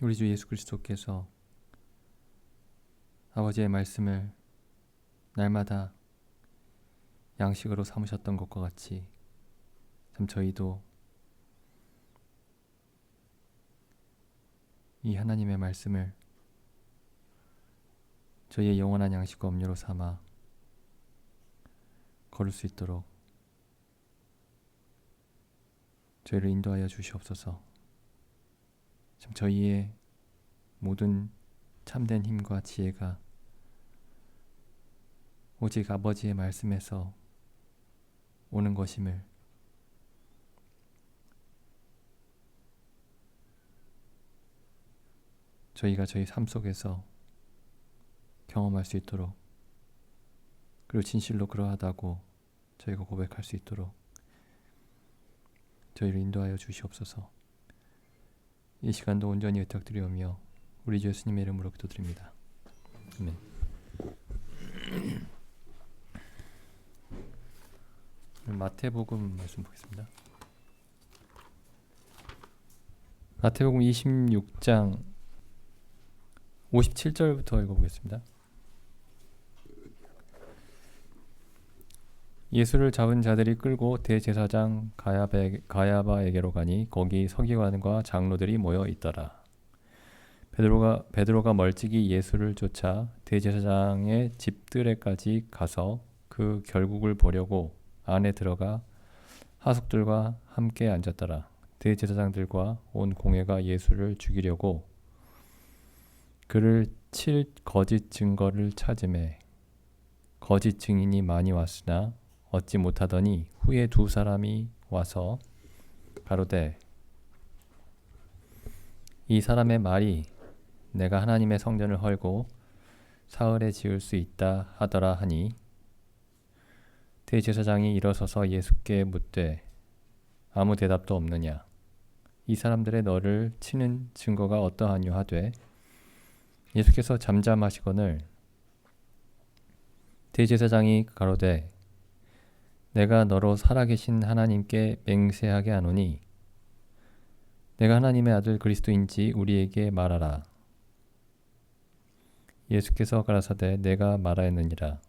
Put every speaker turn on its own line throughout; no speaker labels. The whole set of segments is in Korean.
우리 주 예수 그리스도께서 아버지의 말씀을 날마다 양식으로 삼으셨던 것과 같이 참 저희도 이 하나님의 말씀을 저희의 영원한 양식과 음료로 삼아 걸을 수 있도록 저희를 인도하여 주시옵소서. 참 저희의 모든 참된 힘과 지혜가 오직 아버지의 말씀에서 오는 것임을 저희가 저희 삶 속에서 경험할 수 있도록, 그리고 진실로 그러하다고 저희가 고백할 수 있도록 저희를 인도하여 주시옵소서. 이 시간도 온전히 의탁드리오며 우리 주 예수님의 이름으로 기도드립니다. 아멘. 마태복음 말씀 보겠습니다. 마태복음 26장 57절부터 읽어보겠습니다. 예수를 잡은 자들이 끌고 대제사장 가야바에게로 가니 거기 서기관과 장로들이 모여 있더라. 베드로가 멀찍이 예수를 쫓아 대제사장의 집들에까지 가서 그 결국을 보려고 안에 들어가 하숙들과 함께 앉았더라. 대제사장들과 온 공회가 예수를 죽이려고 그를 칠 거짓 증거를 찾으매 거짓 증인이 많이 왔으나 얻지 못하더니 후에 두 사람이 와서 가로되 이 사람의 말이 내가 하나님의 성전을 헐고 사흘에 지을 수 있다 하더라 하니 대제사장이 일어서서 예수께 묻되 아무 대답도 없느냐. 이 사람들의 너를 치는 증거가 어떠하뇨 하되 예수께서 잠잠하시거늘 대제사장이 가로되 내가 너로 살아계신 하나님께 맹세하게 하노니 내가 하나님의 아들 그리스도인지 우리에게 말하라. 예수께서 가라사대 내가 말하였느니라.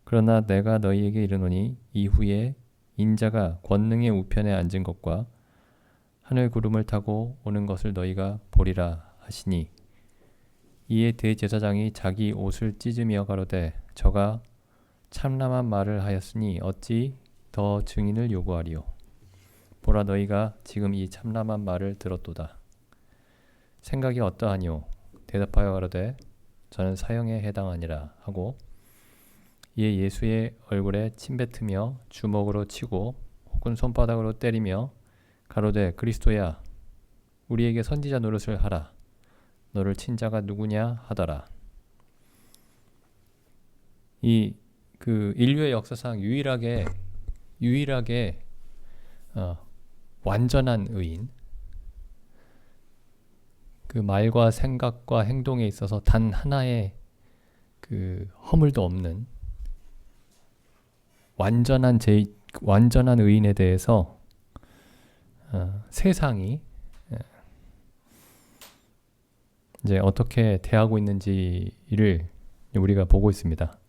그러나 내가 너희에게 이르노니 이후에 인자가 권능의 우편에 앉은 것과 하늘 구름을 타고 오는 것을 너희가 보리라 하시니 이에 대제사장이 자기 옷을 찢으며 가로되 저가 참람한 말을 하였으니 어찌 더 증인을 요구하리요. 보라 너희가 지금 이 참람한 말을 들었도다. 생각이 어떠하뇨. 대답하여 가로되 저는 사형에 해당하니라 하고 이에 예수의 얼굴에 침뱉으며 주먹으로 치고 혹은 손바닥으로 때리며 가로되 그리스도야 우리에게 선지자 노릇을 하라. 너를 친 자가 누구냐 하더라. 이 인류의 역사상 유일하게 완전한 의인, 그 말과 생각과 행동에 있어서 단 하나의 허물도 없는 완전한 의인에 대해서 세상이 이제 어떻게 대하고 있는지를 우리가 보고 있습니다.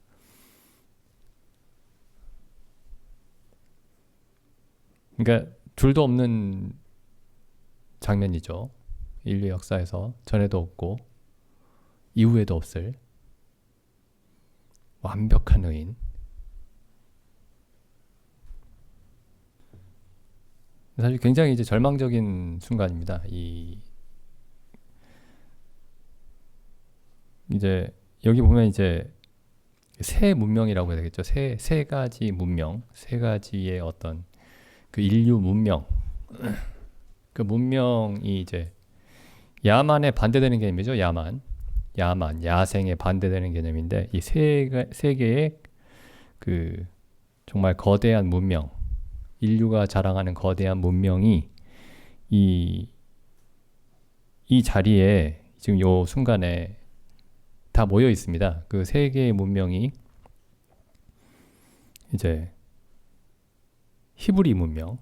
그러니까 둘도 없는 장면이죠. 인류 역사에서 전에도 없고 이후에도 없을 완벽한 의인. 사실 굉장히 이제 절망적인 순간입니다. 이제 여기 보면 이제 세 문명이라고 해야 되겠죠. 세 가지 문명, 세 가지의 어떤 그 인류 문명, 그 문명이 이제 야만에 반대되는 개념이죠. 야생에 반대되는 개념인데 이 세 개의 그 정말 거대한 문명, 인류가 자랑하는 거대한 문명이 이 자리에 지금 요 순간에 다 모여 있습니다. 그 세 개의 문명이 이제 히브리 문명,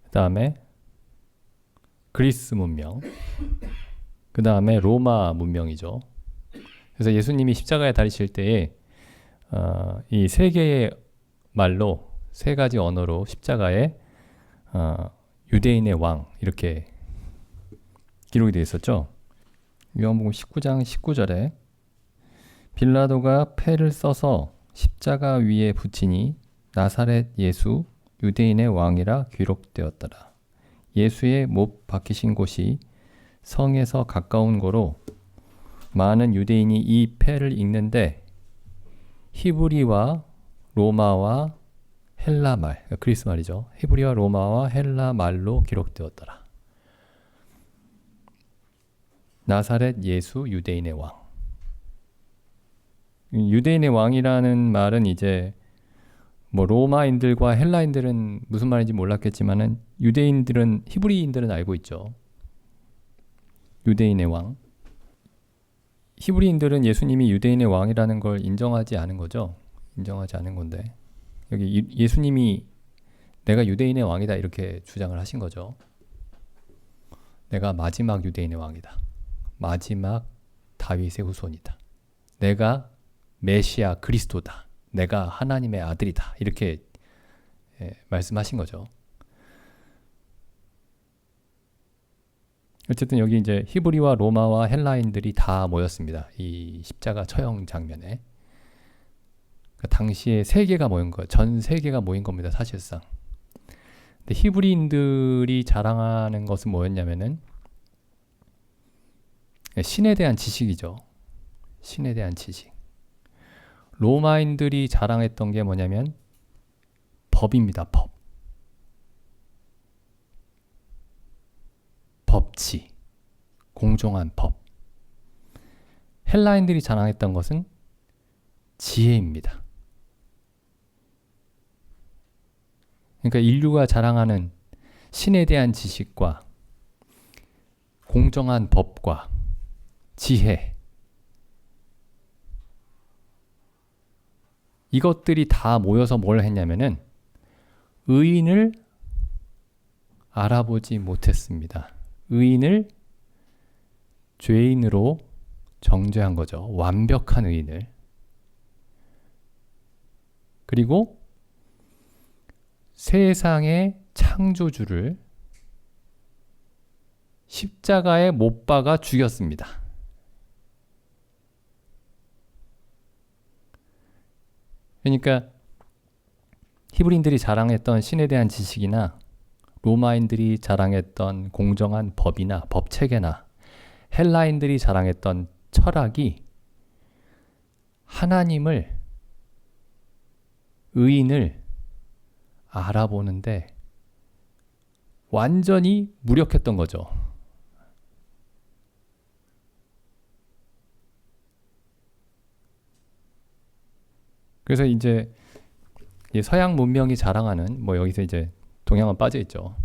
그 다음에 그리스 문명, 그 다음에 로마 문명이죠. 그래서 예수님이 십자가에 달리실 때에 이 세 개의 말로, 세 가지 언어로 십자가에 유대인의 왕 이렇게 기록이 되어 있었죠. 요한복음 19장 19절에 빌라도가 패를 써서 십자가 위에 붙이니 나사렛 예수 유대인의 왕이라 기록되었더라. 예수의 못 박히신 곳이 성에서 가까운 고로 많은 유대인이 이 패를 읽는데 히브리와 로마와 헬라 말, 그리스 말이죠. 히브리와 로마와 헬라 말로 기록되었더라. 나사렛 예수 유대인의 왕. 유대인의 왕이라는 말은 이제 뭐 로마인들과 헬라인들은 무슨 말인지 몰랐겠지만은 유대인들은, 히브리인들은 알고 있죠. 유대인의 왕. 히브리인들은 예수님이 유대인의 왕이라는 걸 인정하지 않은 거죠. 인정하지 않은 건데 여기 예수님이 내가 유대인의 왕이다 이렇게 주장을 하신 거죠. 내가 마지막 유대인의 왕이다. 마지막 다윗의 후손이다. 내가 메시아 그리스도다. 내가 하나님의 아들이다. 이렇게 말씀하신 거죠. 어쨌든 여기 이제 히브리와 로마와 헬라인들이 다 모였습니다. 이 십자가 처형 장면에. 그러니까 당시에 세계가 모인 거예요. 전 세계가 모인 겁니다. 사실상. 근데 히브리인들이 자랑하는 것은 뭐였냐면은 신에 대한 지식이죠. 신에 대한 지식. 로마인들이 자랑했던 게 뭐냐면 법입니다. 법. 법치. 공정한 법. 헬라인들이 자랑했던 것은 지혜입니다. 그러니까 인류가 자랑하는 신에 대한 지식과 공정한 법과 지혜, 이것들이 다 모여서 뭘 했냐면은 의인을 알아보지 못했습니다. 의인을 죄인으로 정죄한 거죠. 완벽한 의인을. 그리고 세상의 창조주를 십자가에 못 박아 죽였습니다. 그러니까 히브리인들이 자랑했던 신에 대한 지식이나 로마인들이 자랑했던 공정한 법이나 법체계나 헬라인들이 자랑했던 철학이 하나님을, 의인을 알아보는데 완전히 무력했던 거죠. 그래서 이제 서양 문명이 자랑하는, 뭐 여기서 이제 동양은 빠져 있죠.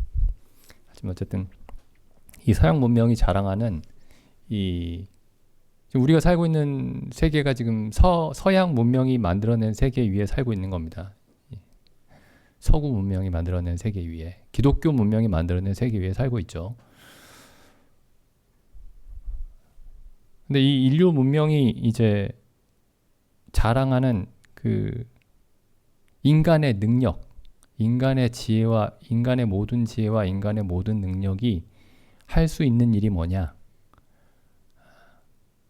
하지만 어쨌든 이 서양 문명이 자랑하는 이 우리가 살고 있는 세계가 지금 서양 문명이 만들어낸 세계 위에 살고 있는 겁니다. 서구 문명이 만들어낸 세계 위에, 기독교 문명이 만들어낸 세계 위에 살고 있죠. 근데 이 인류 문명이 이제 자랑하는 그 인간의 능력, 인간의 지혜와 인간의 모든 지혜와 인간의 모든 능력이 할 수 있는 일이 뭐냐?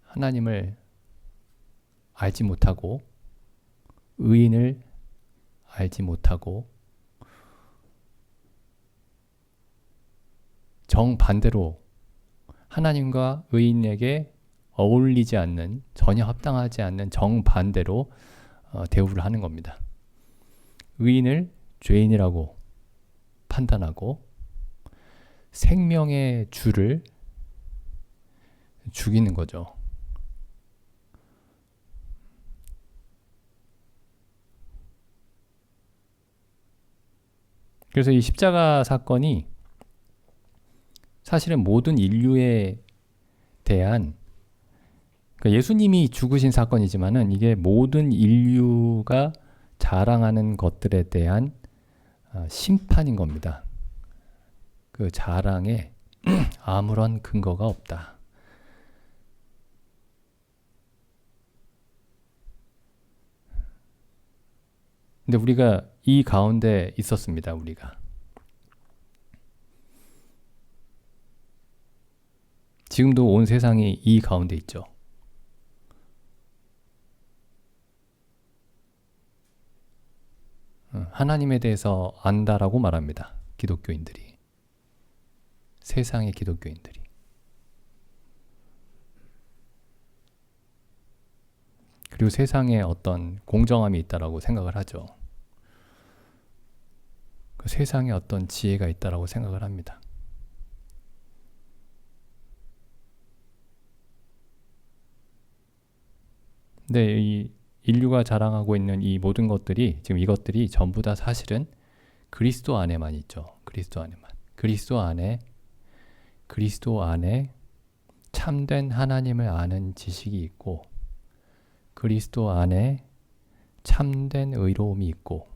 하나님을 알지 못하고 의인을 알지 못하고 정반대로 하나님과 의인에게 어울리지 않는, 전혀 합당하지 않는 정반대로 대우를 하는 겁니다. 의인을 죄인이라고 판단하고 생명의 주를 죽이는 거죠. 그래서 이 십자가 사건이 사실은 모든 인류에 대한, 그러니까 예수님이 죽으신 사건이지만은 이게 모든 인류가 자랑하는 것들에 대한 심판인 겁니다. 그 자랑의 아무런 근거가 없다. 근데 우리가 이 가운데 있었습니다. 우리가. 지금도 온 세상이 이 가운데 있죠. 하나님에 대해서 안다라고 말합니다. 기독교인들이. 세상의 기독교인들이. 그리고 세상에 어떤 공정함이 있다라고 생각을 하죠. 그 세상에 어떤 지혜가 있다라고 생각을 합니다. 근데 이 인류가 자랑하고 있는 이 모든 것들이 지금 이것들이 전부 다 사실은 그리스도 안에만 있죠. 그리스도 안에만. 그리스도 안에 참된 하나님을 아는 지식이 있고 그리스도 안에 참된 의로움이 있고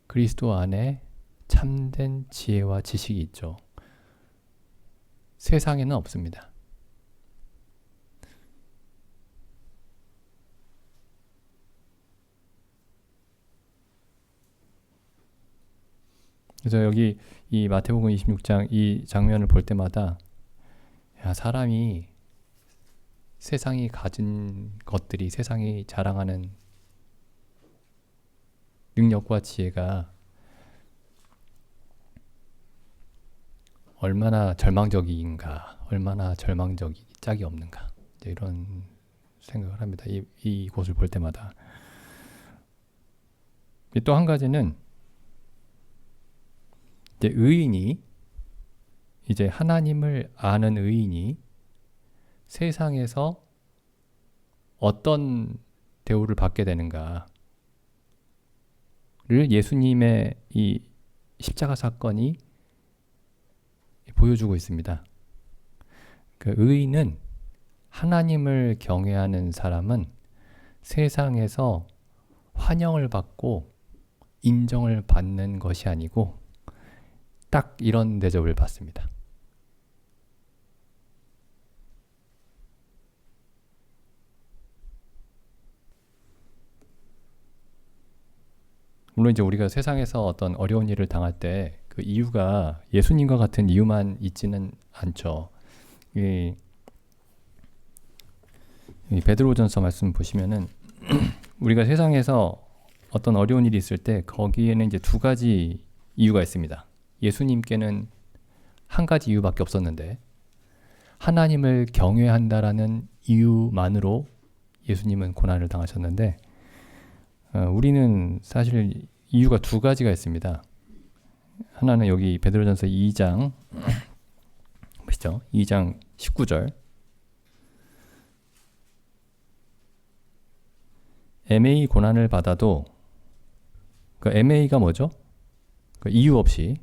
그리스도 안에 참된 지혜와 지식이 있죠. 세상에는 없습니다. 그래서 여기 이 마태복음 26장 이 장면을 볼 때마다 야, 사람이 세상이 가진 것들이 세상이 자랑하는 능력과 지혜가 얼마나 절망적인가, 얼마나 절망적이 짝이 없는가 이런 생각을 합니다. 이 곳을 볼 때마다. 또 한 가지는 이제 의인이 이제 하나님을 아는 의인이 세상에서 어떤 대우를 받게 되는가를 예수님의 이 십자가 사건이 보여주고 있습니다. 그 의인은 하나님을 경외하는 사람은 세상에서 환영을 받고 인정을 받는 것이 아니고 딱 이런 대접을 받습니다. 물론 이제 우리가 세상에서 어떤 어려운 일을 당할 때 그 이유가 예수님과 같은 이유만 있지는 않죠. 이 베드로전서 말씀 보시면은 우리가 세상에서 어떤 어려운 일이 있을 때 거기에는 이제 두 가지 이유가 있습니다. 예수님께는 한 가지 이유밖에 없었는데 하나님을 경외한다라는 이유만으로 예수님은 고난을 당하셨는데 우리는 사실 이유가 두 가지가 있습니다. 하나는 여기 베드로전서 2장 보시죠. 2장 19절 애매히 고난을 받아도 그 애매히가 뭐죠? 그 이유 없이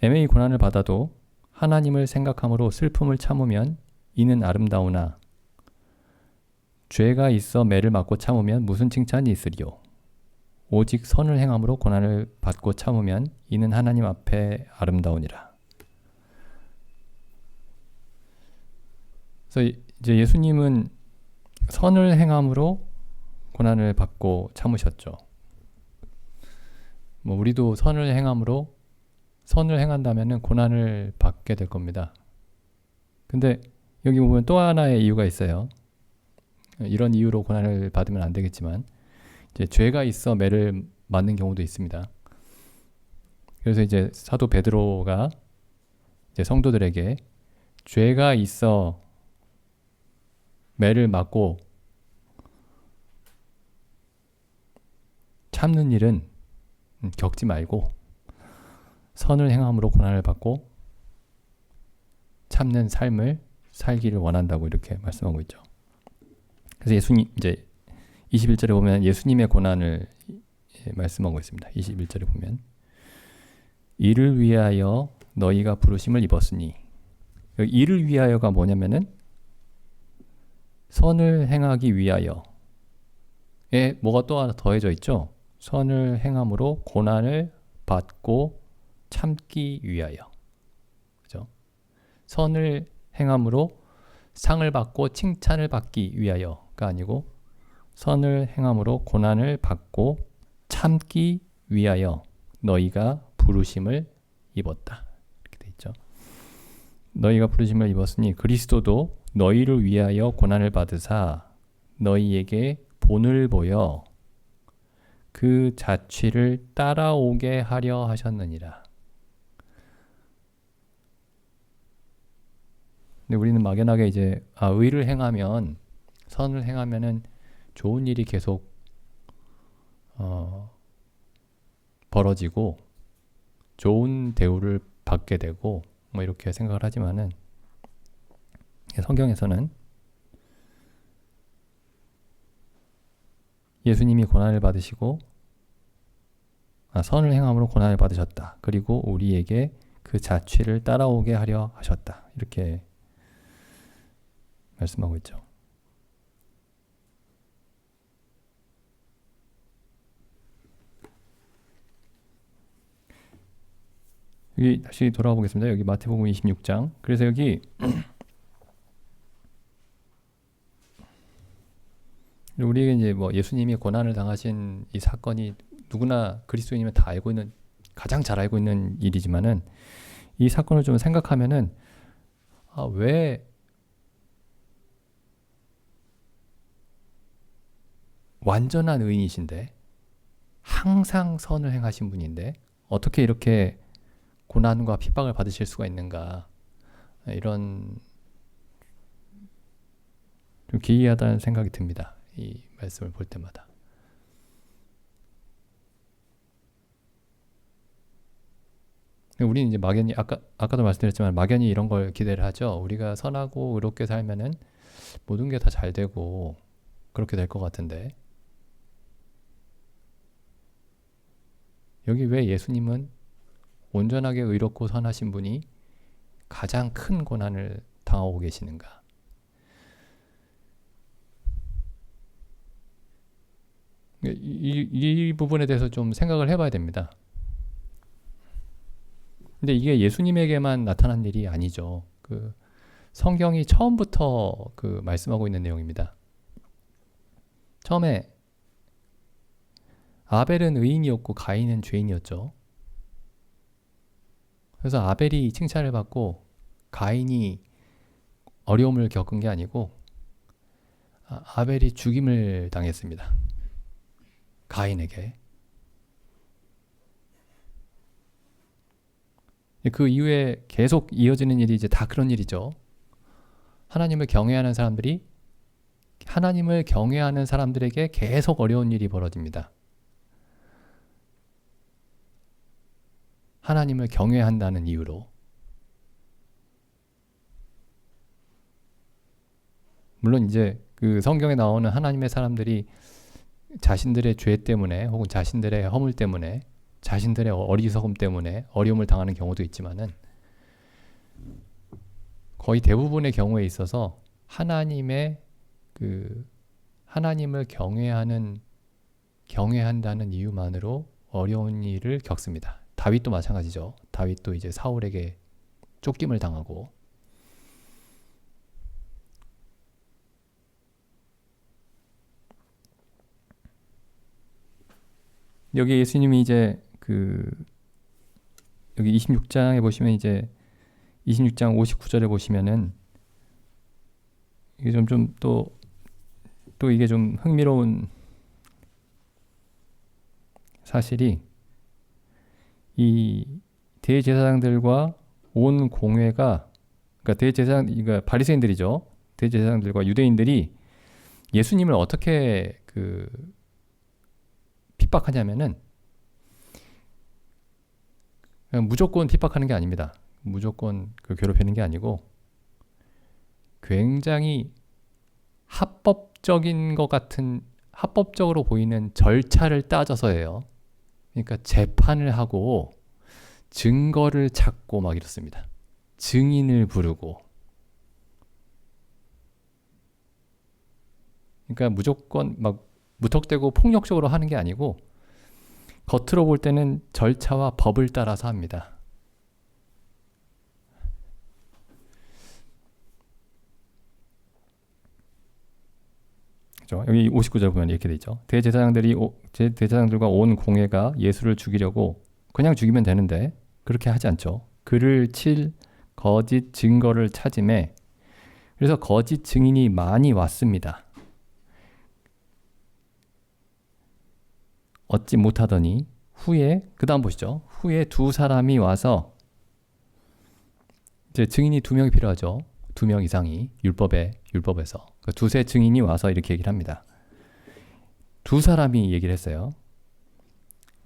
애매히 고난을 받아도 하나님을 생각함으로 슬픔을 참으면 이는 아름다우나 죄가 있어 매를 맞고 참으면 무슨 칭찬이 있으리요. 오직 선을 행함으로 고난을 받고 참으면 이는 하나님 앞에 아름다우니라. 그래서 이제 예수님은 선을 행함으로 고난을 받고 참으셨죠. 뭐 우리도 선을 행함으로 선을 행한다면은 고난을 받게 될 겁니다. 근데 여기 보면 또 하나의 이유가 있어요. 이런 이유로 고난을 받으면 안 되겠지만 이제 죄가 있어 매를 맞는 경우도 있습니다. 그래서 이제 사도 베드로가 이제 성도들에게 죄가 있어 매를 맞고 참는 일은 겪지 말고 선을 행함으로 고난을 받고 참는 삶을 살기를 원한다고 이렇게 말씀하고 있죠. 그래서 예수님 이제 21절에 보면 예수님의 고난을 말씀하고 있습니다. 21절에 보면 이를 위하여 너희가 부르심을 입었으니 이를 위하여가 뭐냐면은 선을 행하기 위하여에 뭐가 또 하나 더해져 있죠. 선을 행함으로 고난을 받고 참기 위하여. 그죠? 선을 행함으로 상을 받고 칭찬을 받기 위하여가 아니고 선을 행함으로 고난을 받고 참기 위하여 너희가 부르심을 입었다. 이렇게 돼 있죠. 너희가 부르심을 입었으니 그리스도도 너희를 위하여 고난을 받으사 너희에게 본을 보여 그 자취를 따라오게 하려 하셨느니라. 근데 우리는 막연하게 이제 의를 행하면 선을 행하면은 좋은 일이 계속 벌어지고 좋은 대우를 받게 되고 뭐 이렇게 생각을 하지만은 성경에서는 예수님이 고난을 받으시고 선을 행함으로 고난을 받으셨다. 그리고 우리에게 그 자취를 따라오게 하려 하셨다. 이렇게 말씀하고 있죠. 여기 다시 돌아가 보겠습니다. 여기 마태복음 26장. 그래서 여기 우리에게 이제 뭐 예수님이 고난을 당하신 이 사건이 누구나 그리스도인이면 다 알고 있는, 가장 잘 알고 있는 일이지만은 이 사건을 좀 생각하면은 왜 완전한 의인이신데 항상 선을 행하신 분인데 어떻게 이렇게 고난과 핍박을 받으실 수가 있는가, 이런 좀 기이하다는 생각이 듭니다. 이 말씀을 볼 때마다. 우리는 이제 막연히 아까도 말씀드렸지만 막연히 이런 걸 기대를 하죠. 우리가 선하고 의롭게 살면은 모든 게 다 잘 되고 그렇게 될 것 같은데 여기 왜 예수님은 온전하게 의롭고 선하신 분이 가장 큰 고난을 당하고 계시는가? 이 부분에 대해서 좀 생각을 해봐야 됩니다. 근데 이게 예수님에게만 나타난 일이 아니죠. 그 성경이 처음부터 그 말씀하고 있는 내용입니다. 처음에 아벨은 의인이었고 가인은 죄인이었죠. 그래서 아벨이 칭찬을 받고 가인이 어려움을 겪은 게 아니고 아벨이 죽임을 당했습니다. 가인에게. 그 이후에 계속 이어지는 일이 이제 다 그런 일이죠. 하나님을 경외하는 사람들에게 계속 어려운 일이 벌어집니다. 하나님을 경외한다는 이유로. 물론 이제 그 성경에 나오는 하나님의 사람들이 자신들의 죄 때문에 혹은 자신들의 허물 때문에 자신들의 어리석음 때문에 어려움을 당하는 경우도 있지만은 거의 대부분의 경우에 있어서 하나님을 경외한다는 이유만으로 어려운 일을 겪습니다. 다윗도 마찬가지죠. 다윗도 이제 사울에게 쫓김을 당하고 여기 예수님이 이제 여기 26장에 보시면 이제 26장 59절에 보시면은 이게 또 이게 좀 흥미로운 사실이 이 대제사장들과 온 공회가 그러니까 바리새인들이죠. 대제사장들과 유대인들이 예수님을 어떻게 핍박하냐면은 그냥 무조건 핍박하는 게 아닙니다. 무조건 괴롭히는 게 아니고 굉장히 합법적인 것 같은, 합법적으로 보이는 절차를 따져서 해요. 그러니까 재판을 하고 증거를 찾고 막 이렇습니다. 증인을 부르고. 그러니까 무조건 막 무턱대고 폭력적으로 하는 게 아니고 겉으로 볼 때는 절차와 법을 따라서 합니다. 여기 59절 보면 이렇게 돼 있죠. 대제사장들과 온 공회가 예수를 죽이려고 그냥 죽이면 되는데 그렇게 하지 않죠. 그를 칠 거짓 증거를 찾음에 그래서 거짓 증인이 많이 왔습니다. 얻지 못하더니 후에 그 다음 보시죠. 후에 두 사람이 와서 이제 증인이 2명이 필요하죠. 2명 이상이 율법에서 두세 증인이 와서 이렇게 얘기를 합니다. 두 사람이 얘기를 했어요.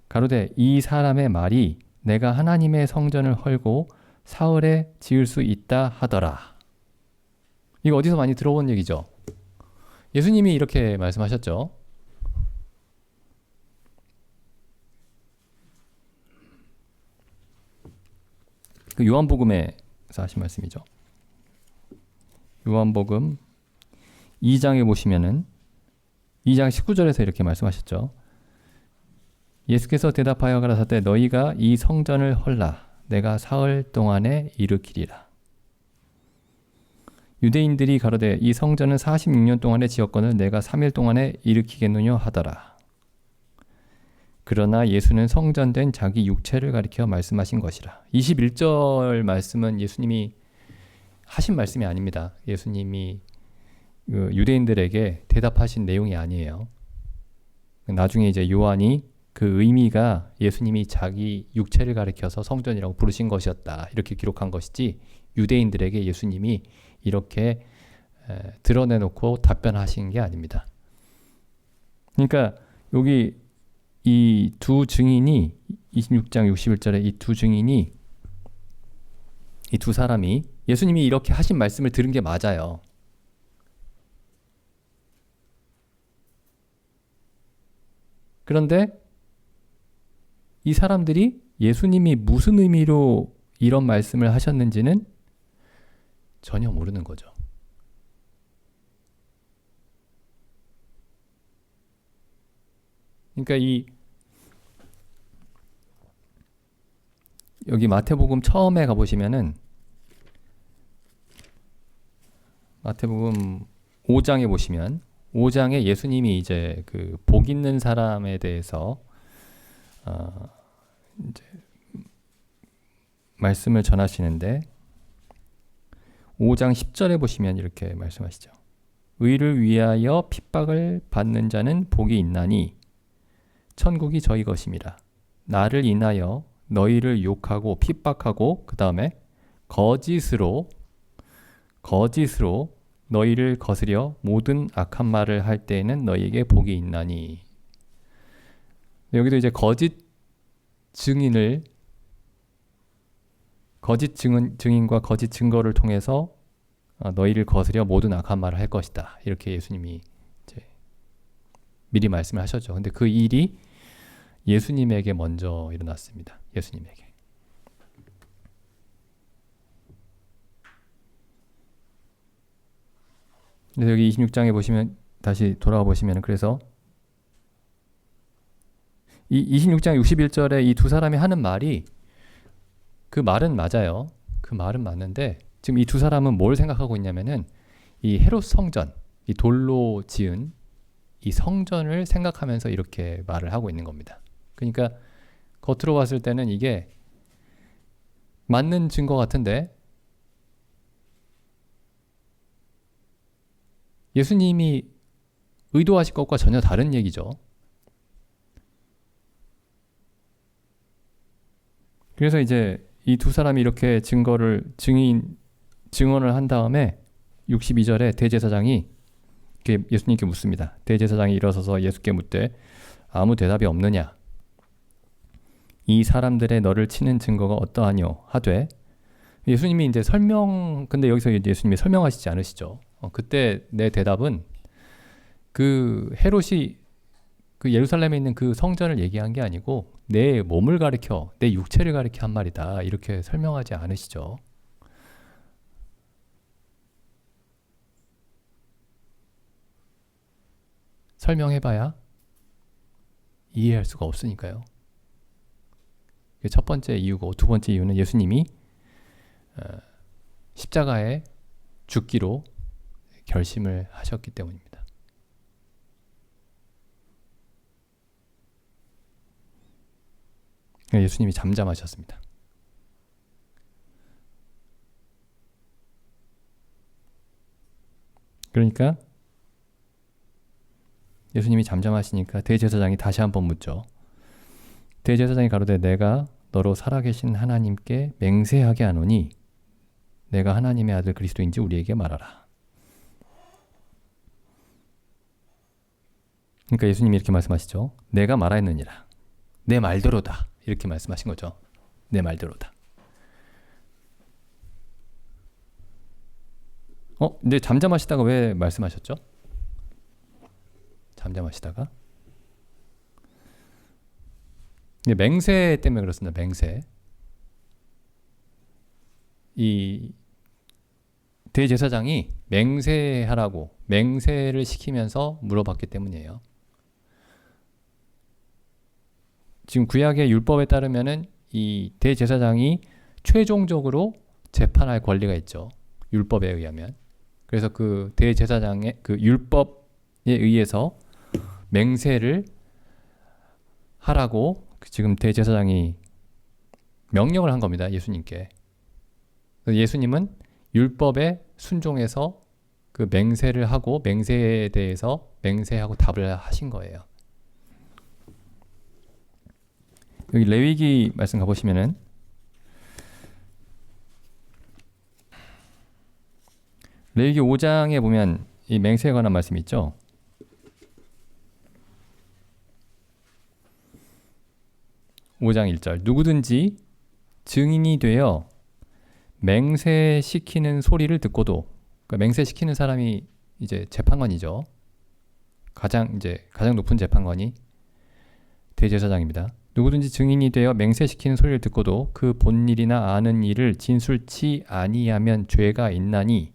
가로되 이 사람의 말이 내가 하나님의 성전을 헐고 사흘에 지을 수 있다 하더라. 이거 어디서 많이 들어본 얘기죠? 예수님이 이렇게 말씀하셨죠. 그 요한복음에서 하신 말씀이죠. 요한복음 2장에 보시면은 2장 19절에서 이렇게 말씀하셨죠. 예수께서 대답하여 가라사대 너희가 이 성전을 헐라 내가 사흘 동안에 일으키리라. 유대인들이 가로되 이 성전은 46년 동안에 지었거늘 내가 3일 동안에 일으키겠느냐 하더라. 그러나 예수는 성전된 자기 육체를 가리켜 말씀하신 것이라. 21절 말씀은 예수님이 하신 말씀이 아닙니다. 예수님이 유대인들에게 대답하신 내용이 아니에요. 나중에 이제 요한이 그 의미가 예수님이 자기 육체를 가리켜서 성전이라고 부르신 것이었다. 이렇게 기록한 것이지 유대인들에게 예수님이 이렇게 드러내놓고 답변하신 게 아닙니다. 그러니까 여기 이 두 증인이 26장 61절에 이 두 증인이 이 두 사람이 예수님이 이렇게 하신 말씀을 들은 게 맞아요. 그런데 이 사람들이 예수님이 무슨 의미로 이런 말씀을 하셨는지는 전혀 모르는 거죠. 그러니까 여기 마태복음 처음에 가보시면은 마태복음 5장에 보시면 5장에 예수님이 이제 그 복 있는 사람에 대해서 이제 말씀을 전하시는데 5장 10절에 보시면 이렇게 말씀하시죠. 의를 위하여 핍박을 받는 자는 복이 있나니 천국이 저희 것임이라. 나를 인하여 너희를 욕하고 핍박하고 그 다음에 거짓으로 너희를 거스려 모든 악한 말을 할 때에는 너희에게 복이 있나니. 여기도 이제 거짓 증인과 거짓 증거를 통해서 너희를 거스려 모든 악한 말을 할 것이다. 이렇게 예수님이 이제 미리 말씀을 하셨죠. 근데 그 일이 예수님에게 먼저 일어났습니다. 예수님에게. 그래서 여기 26장에 보시면 다시 돌아가 보시면 그래서 이 26장 61절에 이 두 사람이 하는 말이 그 말은 맞아요. 그 말은 맞는데 지금 이 두 사람은 뭘 생각하고 있냐면은 이 헤롯 성전, 이 돌로 지은 이 성전을 생각하면서 이렇게 말을 하고 있는 겁니다. 그러니까 겉으로 봤을 때는 이게 맞는 증거 같은데 예수님이 의도하신 것과 전혀 다른 얘기죠. 그래서 이제 이 두 사람이 이렇게 증언을 한 다음에 62절에 대제사장이 예수님께 묻습니다. 대제사장이 일어서서 예수께 묻되 아무 대답이 없느냐? 이 사람들의 너를 치는 증거가 어떠하뇨? 하되 예수님이 이제 근데 여기서 예수님이 설명하시지 않으시죠. 그때 내 대답은 그 헤롯이 그 예루살렘에 있는 그 성전을 얘기한 게 아니고 내 몸을 가리켜, 내 육체를 가리켜 한 말이다. 이렇게 설명하지 않으시죠. 설명해봐야 이해할 수가 없으니까요. 첫 번째 이유고 두 번째 이유는 예수님이 십자가에 죽기로 결심을 하셨기 때문입니다. 예수님이 잠잠하셨습니다. 그러니까 예수님이 잠잠하시니까 대제사장이 다시 한번 묻죠. 대제사장이 가로되 내가 너로 살아계신 하나님께 맹세하게 하노니 내가 하나님의 아들 그리스도인지 우리에게 말하라. 그러니까 예수님이 이렇게 말씀하시죠. 내가 말하였느니라. 내 말대로다. 이렇게 말씀하신 거죠. 내 말대로다. 근데 잠잠하시다가 왜 말씀하셨죠? 잠잠하시다가 맹세 때문에 그렇습니다. 맹세. 이 대제사장이 맹세하라고 맹세를 시키면서 물어봤기 때문이에요. 지금 구약의 율법에 따르면은 이 대제사장이 최종적으로 재판할 권리가 있죠. 율법에 의하면. 그래서 그 대제사장의 그 율법에 의해서 맹세를 하라고 지금 대제사장이 명령을 한 겁니다. 예수님께. 예수님은 율법에 순종해서 그 맹세를 하고 맹세에 대해서 맹세하고 답을 하신 거예요. 여기 레위기 말씀 가보시면은 레위기 5장에 보면 이 맹세에 관한 말씀이 있죠. 5장 1절 누구든지 증인이 되어 맹세시키는 소리를 듣고도, 그러니까 맹세시키는 사람이 이제 재판관이죠. 가장 높은 재판관이 대제사장입니다. 누구든지 증인이 되어 맹세시키는 소리를 듣고도 그 본 일이나 아는 일을 진술치 아니하면 죄가 있나니.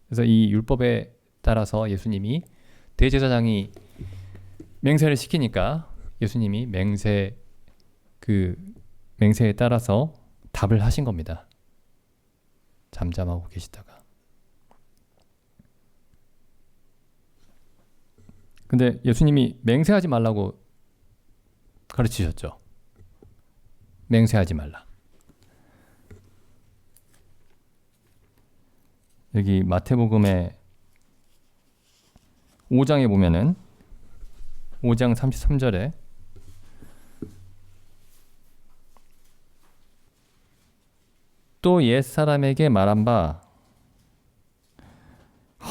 그래서 이 율법에 따라서 예수님이 대제사장이 맹세를 시키니까 예수님이 맹세에 따라서 답을 하신 겁니다. 잠잠하고 계시다가. 근데 예수님이 맹세하지 말라고 가르치셨죠. 맹세하지 말라. 여기 마태복음의 5장에 보면은 5장 33절에 또 옛사람에게 말한 바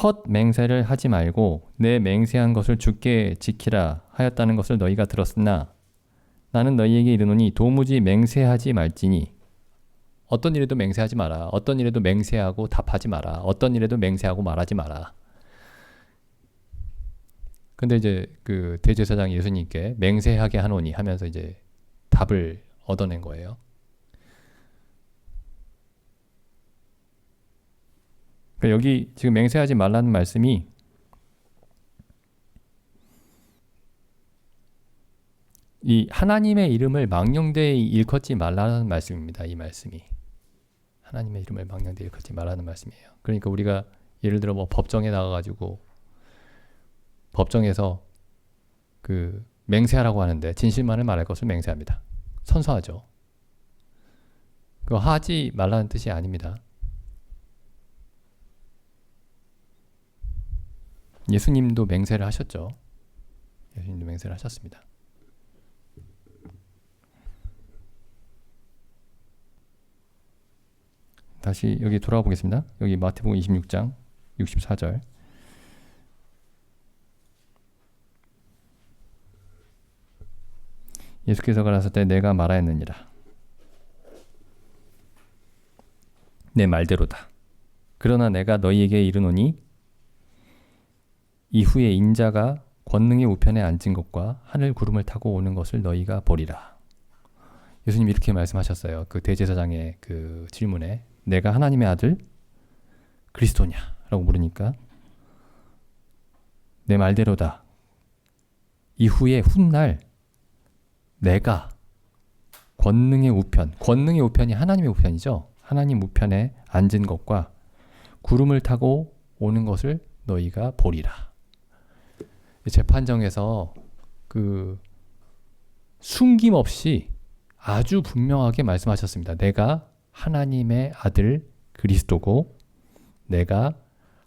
헛 맹세를 하지 말고 내 맹세한 것을 주께 지키라 하였다는 것을 너희가 들었으나 나는 너희에게 이르노니 도무지 맹세하지 말지니. 어떤 일에도 맹세하지 마라. 어떤 일에도 맹세하고 답하지 마라. 어떤 일에도 맹세하고 말하지 마라. 근데 이제 그 대제사장이 예수님께 맹세하게 하노니 하면서 이제 답을 얻어낸 거예요. 그러니까 여기 지금 맹세하지 말라는 말씀이 이 하나님의 이름을 망령되이 일컫지 말라는 말씀입니다. 이 말씀이 하나님의 이름을 망령되이 일컫지 말라는 말씀이에요. 그러니까 우리가 예를 들어 뭐 법정에 나가가지고 법정에서 그 맹세하라고 하는데 진실만을 말할 것을 맹세합니다. 선서하죠. 그거 하지 말라는 뜻이 아닙니다. 예수님도 맹세를 하셨죠. 예수님도 맹세를 하셨습니다. 다시 여기 돌아가 보겠습니다. 여기 마태복음 26장 64절. 예수께서 가라사대 때 내가 말하였느니라. 내 말대로다. 그러나 내가 너희에게 이르노니 이후에 인자가 권능의 우편에 앉은 것과 하늘 구름을 타고 오는 것을 너희가 보리라. 예수님이 이렇게 말씀하셨어요. 그 대제사장의 그 질문에 내가 하나님의 아들 그리스도냐? 라고 물으니까 내 말대로다. 이후에 훗날 내가 권능의 우편, 권능의 우편이 하나님의 우편이죠. 하나님 우편에 앉은 것과 구름을 타고 오는 것을 너희가 보리라. 재판정에서 그 숨김없이 아주 분명하게 말씀하셨습니다. 내가 하나님의 아들 그리스도고 내가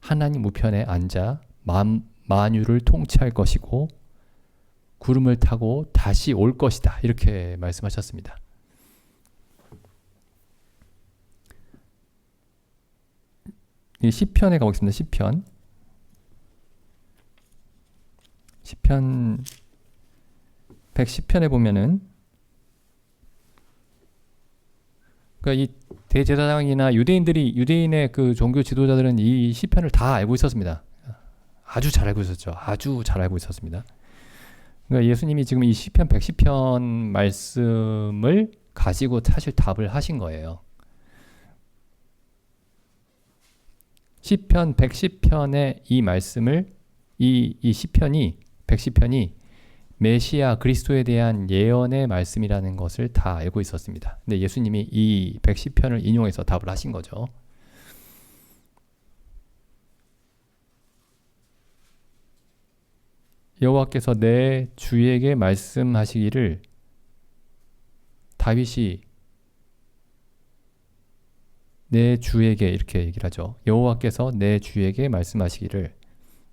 하나님 우편에 앉아 만유를 통치할 것이고 구름을 타고 다시 올 것이다. 이렇게 말씀하셨습니다. 이 시편에 가보겠습니다. 시편 110편에 보면은 그러니까 이 대제사장이나 유대인의 그 종교 지도자들은 이 시편을 다 알고 있었습니다. 아주 잘 알고 있었죠. 아주 잘 알고 있었습니다. 그러니까 예수님이 지금 이 시편 110편 말씀을 가지고 사실 답을 하신 거예요. 시편 110편의 이 말씀을 이 시편이 110편이 메시아 그리스도에 대한 예언의 말씀이라는 것을 다 알고 있었습니다. 근데 예수님이 이 110편을 인용해서 답을 하신 거죠. 여호와께서 내 주에게 말씀하시기를 다윗이 내 주에게 이렇게 얘기를 하죠. 여호와께서 내 주에게 말씀하시기를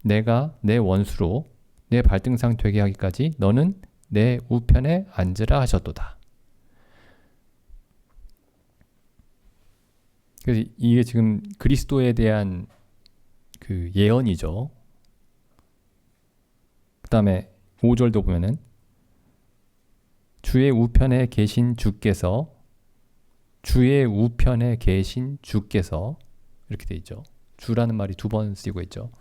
내가 내 원수로 내 발등상 되게 하기까지 너는 내 우편에 앉으라 하셨도다. 그래서 이게 지금 그리스도에 대한 그 예언이죠. 그 다음에 5절도 보면은 주의 우편에 계신 주께서 이렇게 돼 있죠. 주라는 말이 2번 쓰이고 있죠.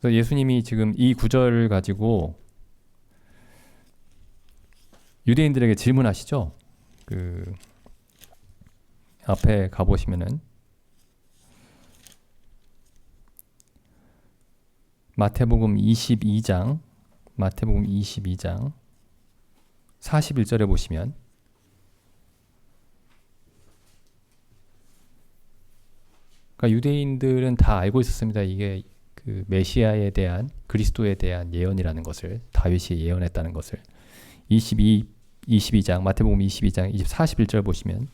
그래서 예수님이 지금 이 구절을 가지고 유대인들에게 질문하시죠. 그 앞에 가보시면은 마태복음 22장 41절에 보시면 그러니까 유대인들은 다 알고 있었습니다. 이게 그 메시아에 대한 그리스도에 대한 예언이라는 것을 다윗이 예언했다는 것을 22장 마태복음 22장 41절 보시면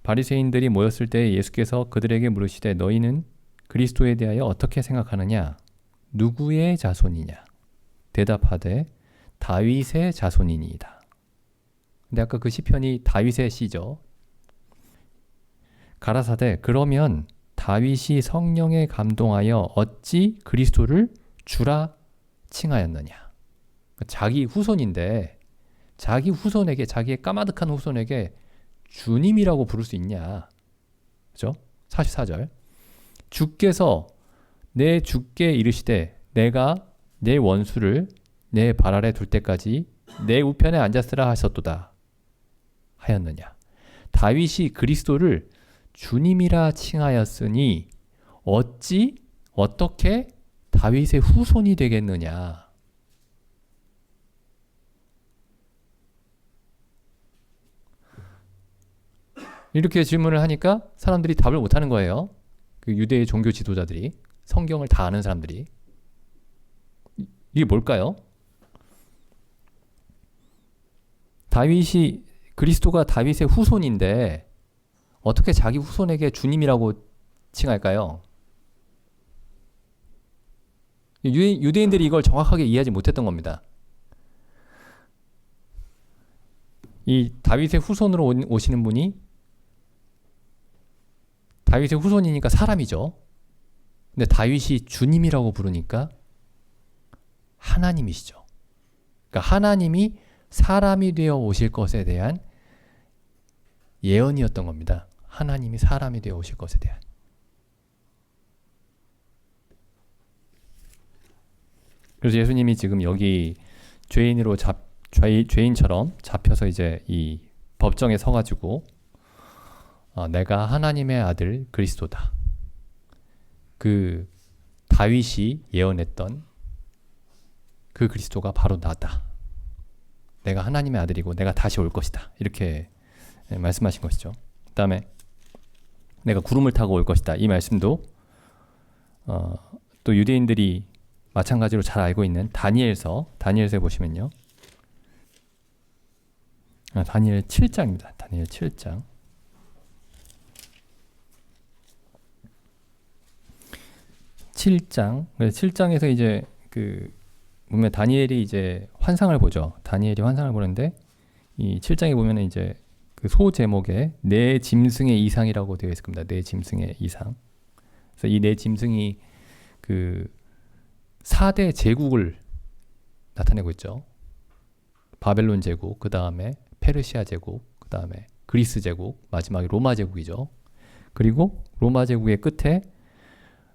바리새인들이 모였을 때 예수께서 그들에게 물으시되 너희는 그리스도에 대하여 어떻게 생각하느냐? 누구의 자손이냐? 대답하되 다윗의 자손이니이다. 근데 아까 그 시편이 다윗의 시죠. 가라사대 그러면 다윗이 성령에 감동하여 어찌 그리스도를 주라 칭하였느냐. 자기 후손인데 자기 후손에게 자기의 까마득한 후손에게 주님이라고 부를 수 있냐. 그죠? 44절 주께서 내 주께 이르시되 내가 내 원수를 내 발 아래 둘 때까지 내 우편에 앉았으라 하셨도다 하였느냐. 다윗이 그리스도를 주님이라 칭하였으니 어떻게 다윗의 후손이 되겠느냐. 이렇게 질문을 하니까 사람들이 답을 못하는 거예요. 그 유대의 종교 지도자들이, 성경을 다 아는 사람들이. 이게 뭘까요? 그리스도가 다윗의 후손인데 어떻게 자기 후손에게 주님이라고 칭할까요? 유대인들이 이걸 정확하게 이해하지 못했던 겁니다. 이 다윗의 후손으로 오시는 분이 다윗의 후손이니까 사람이죠. 근데 다윗이 주님이라고 부르니까 하나님이시죠. 그러니까 하나님이 사람이 되어 오실 것에 대한 예언이었던 겁니다. 하나님이 사람이 되어 오실 것에 대한. 그래서 예수님이 지금 여기 죄인처럼 잡혀서 이제 이 법정에 서가지고 내가 하나님의 아들 그리스도다. 그 다윗이 예언했던 그 그리스도가 바로 나다. 내가 하나님의 아들이고 내가 다시 올 것이다. 이렇게 말씀하신 것이죠. 그 다음에 내가 구름을 타고 올 것이다. 이 말씀도 또 유대인들이 마찬가지로 잘 알고 있는 다니엘서에 보시면요. 다니엘 7장입니다. 다니엘 7장. 7장에서 이제 보면 다니엘이 이제 환상을 보죠. 다니엘이 환상을 보는데 이 7장에 보면은 이제 그 소 제목에 네 짐승의 이상이라고 되어 있을 겁니다. 네 짐승의 이상. 그래서 이 네 짐승이 그 4대 제국을 나타내고 있죠. 바벨론 제국, 그 다음에 페르시아 제국, 그 다음에 그리스 제국, 마지막에 로마 제국이죠. 그리고 로마 제국의 끝에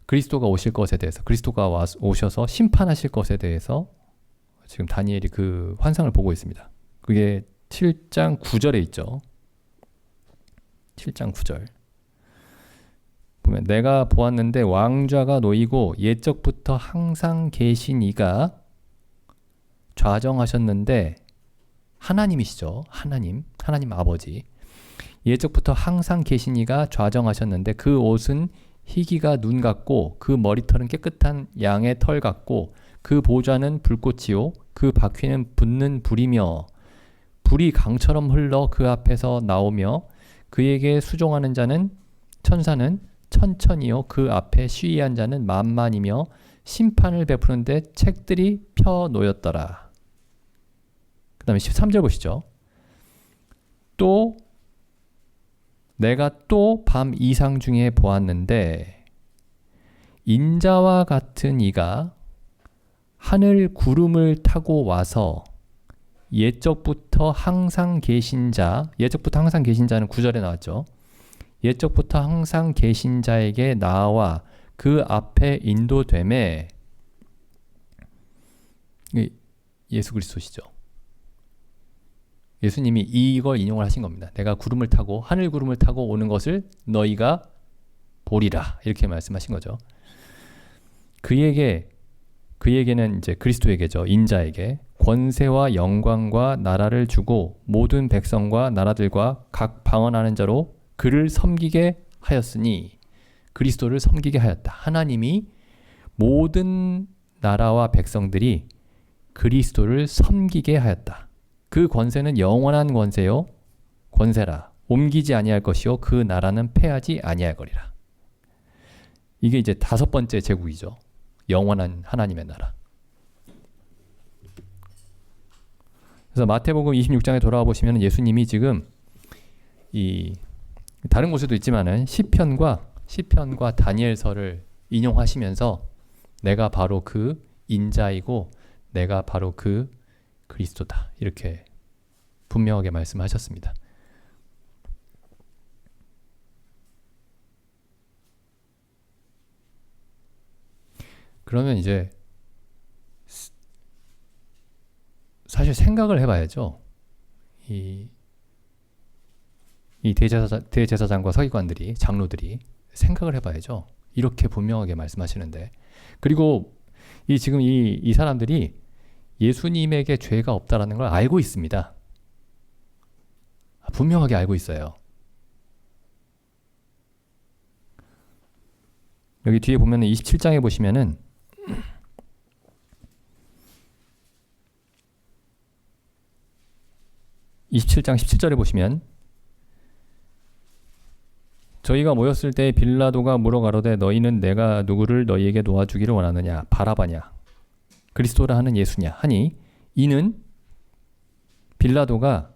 그리스도가 오실 것에 대해서, 그리스도가 오셔서 심판하실 것에 대해서 지금 다니엘이 그 환상을 보고 있습니다. 그게 7장 9절에 있죠. 7장 9절. 보면 내가 보았는데 왕좌가 놓이고 옛적부터 항상 계신 이가 좌정하셨는데, 하나님이시죠. 하나님 아버지. 옛적부터 항상 계신 이가 좌정하셨는데 그 옷은 희기가 눈 같고 그 머리털은 깨끗한 양의 털 같고 그 보좌는 불꽃이요 그 바퀴는 붙는 불이며 불이 강처럼 흘러 그 앞에서 나오며 그에게 수종하는 자는 천사는 천천히요 그 앞에 시위한 자는 만만이며 심판을 베푸는데 책들이 펴 놓였더라. 그 다음에 13절 보시죠. 또 내가 또 밤 이상 중에 보았는데 인자와 같은 이가 하늘 구름을 타고 와서 옛적부터 항상 계신 자는 9절에 나왔죠. 옛적부터 항상 계신 자에게 나와 그 앞에 인도되매, 예수 그리스도시죠. 예수님이 이걸 인용을 하신 겁니다. 내가 구름을 타고 하늘 구름을 타고 오는 것을 너희가 보리라, 이렇게 말씀하신 거죠. 그에게는 이제 그리스도에게죠. 인자에게 권세와 영광과 나라를 주고 모든 백성과 나라들과 각 방언하는 자로 그를 섬기게 하였으니, 그리스도를 섬기게 하였다. 하나님이 모든 나라와 백성들이 그리스도를 섬기게 하였다. 그 권세는 영원한 권세라. 옮기지 아니할 것이요 그 나라는 패하지 아니할 거리라. 이게 이제 5번째 제국이죠. 영원한 하나님의 나라. 그래서 마태복음 26장에 돌아와 보시면 예수님이 지금 이 다른 곳에도 있지만은 시편과 다니엘서를 인용하시면서 내가 바로 그 인자이고 내가 바로 그 그리스도다, 이렇게 분명하게 말씀하셨습니다. 그러면 이제 사실 생각을 해봐야죠. 이 대제사장과 서기관들이, 장로들이 생각을 해봐야죠. 이렇게 분명하게 말씀하시는데, 그리고 지금 이 사람들이 예수님에게 죄가 없다라는 걸 알고 있습니다. 분명하게 알고 있어요. 여기 뒤에 보면은 27장에 보시면은 (27장 17절에) 보시면 저희가 모였을 때 빌라도가 물어 가로되 너희는 내가 누구를 너희에게 놓아주기를 원하느냐, 바라바냐, 그리스도라 하는 예수냐 하니 이는 빌라도가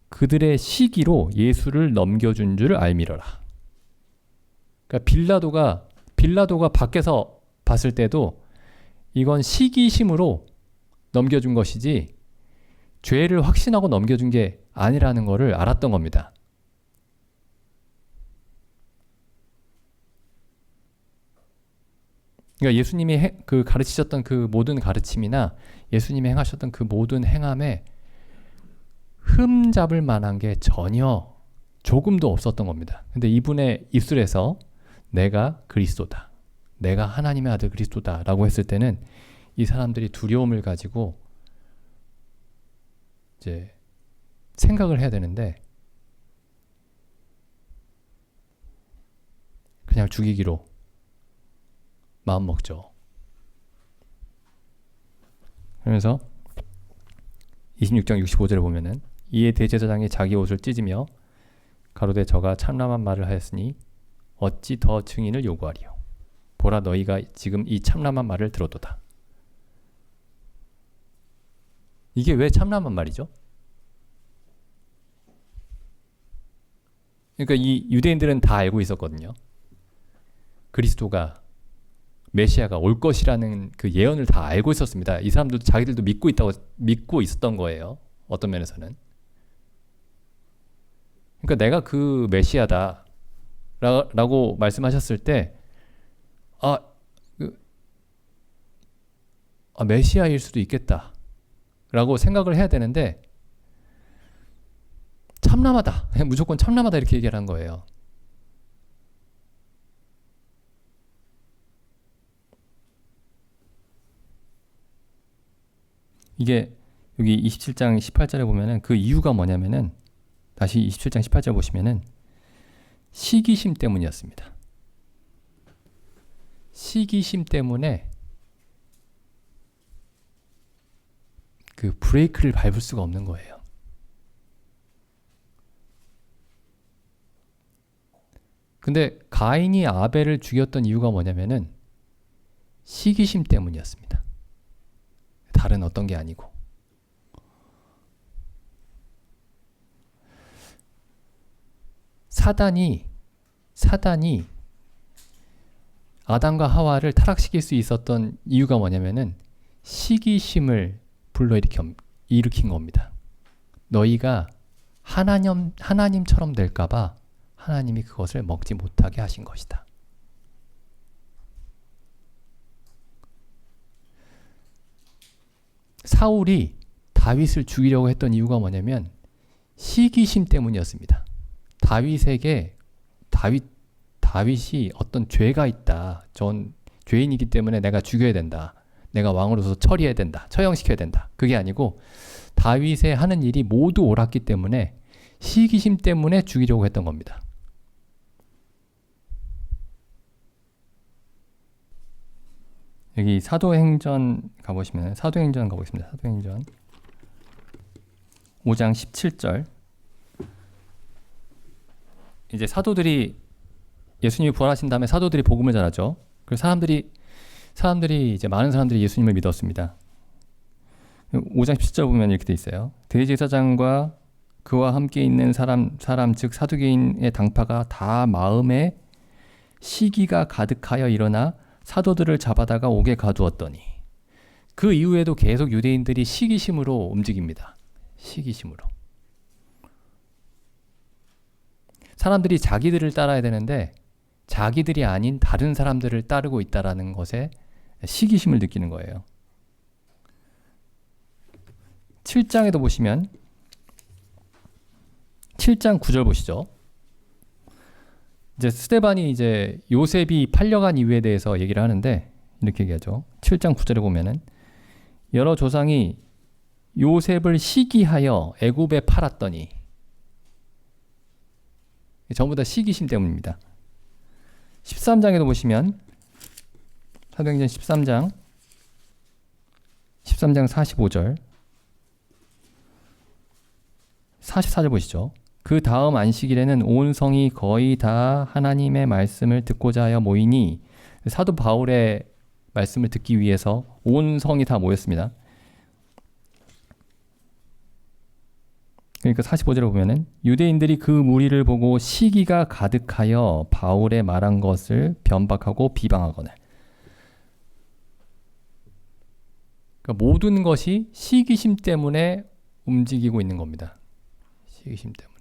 그들의 시기로 예수를 넘겨준 줄 알미러라. 그러니까 빌라도가 밖에서 봤을 때도 이건 시기심으로 넘겨준 것이지 죄를 확신하고 넘겨준 게 아니라는 것을 알았던 겁니다. 그러니까 예수님이 가르치셨던 그 모든 가르침이나 예수님이 행하셨던 그 모든 행함에 흠 잡을 만한 게 전혀 조금도 없었던 겁니다. 근데 이분의 입술에서 내가 그리스도다, 내가 하나님의 아들 그리스도다 라고 했을 때는 이 사람들이 두려움을 가지고 이제 생각을 해야 되는데 그냥 죽이기로 마음 먹죠. 그러면서 26장 65절에 보면은 이에 대제사장이 자기 옷을 찢으며 가로되 저가 참남한 말을 하였으니 어찌 더 증인을 요구하리요. 보라 너희가 지금 이 참남한 말을 들어도다. 이게 왜 참남한 말이죠? 그러니까 이 유대인들은 다 알고 있었거든요. 그리스도가 메시아가 올 것이라는 그 예언을 다 알고 있었습니다. 이 사람들도 자기들도 믿고 있었던 거예요. 어떤 면에서는. 그러니까 내가 그 메시아다 라고 말씀하셨을 때 메시아일 수도 있겠다 라고 생각을 해야 되는데 참남하다. 그냥 무조건 참남하다 이렇게 얘기를 한 거예요. 이게 여기 27장 18절에 보면은 그 이유가 뭐냐면은 다시 27장 18절 보시면은 시기심 때문이었습니다. 시기심 때문에 그 브레이크를 밟을 수가 없는 거예요. 근데 가인이 아벨을 죽였던 이유가 뭐냐면은 시기심 때문이었습니다. 다른 어떤 게 아니고. 사단이 아담과 하와를 타락시킬 수 있었던 이유가 뭐냐면은 시기심을 불러일으킨 겁니다. 너희가 하나님처럼 될까봐 하나님이 그것을 먹지 못하게 하신 것이다. 사울이 다윗을 죽이려고 했던 이유가 뭐냐면 시기심 때문이었습니다. 다윗이 어떤 죄가 있다. 전 죄인이기 때문에 내가 죽여야 된다. 내가 왕으로서 처리해야 된다. 처형시켜야 된다. 그게 아니고 다윗의 하는 일이 모두 옳았기 때문에 시기심 때문에 죽이려고 했던 겁니다. 여기 사도행전 가보겠습니다. 사도행전 5장 17절. 이제 사도들이 예수님이 부활하신 다음에 사도들이 복음을 전하죠. 그래서 사람들이 이제 많은 사람들이 예수님을 믿었습니다. 5장 17절 보면 이렇게 돼 있어요. 대제사장과 그와 함께 있는 사람 즉 사두개인의 당파가 다 마음에 시기가 가득하여 일어나 사도들을 잡아다가 옥에 가두었더니 그 이후에도 계속 유대인들이 시기심으로 움직입니다. 시기심으로. 사람들이 자기들을 따라야 되는데 자기들이 아닌 다른 사람들을 따르고 있다라는 것에 시기심을 느끼는 거예요. 7장에도 보시면 7장 9절 보시죠. 이제 스데반이 이제 요셉이 팔려간 이유에 대해서 얘기를 하는데 이렇게 얘기하죠. 7장 9절에 보면은 여러 조상이 요셉을 시기하여 애굽에 팔았더니 전부 다 시기심 때문입니다. 13장에도 보시면 사도행전 13장 45절 44절 보시죠. 그 다음 안식일에는 온 성이 거의 다 하나님의 말씀을 듣고자 하여 모이니 사도 바울의 말씀을 듣기 위해서 온 성이 다 모였습니다. 그러니까 45절에 보면은 유대인들이 그 무리를 보고 시기가 가득하여 바울의 말한 것을 변박하고 비방하거늘. 그러니까 모든 것이 시기심 때문에 움직이고 있는 겁니다. 시기심 때문에.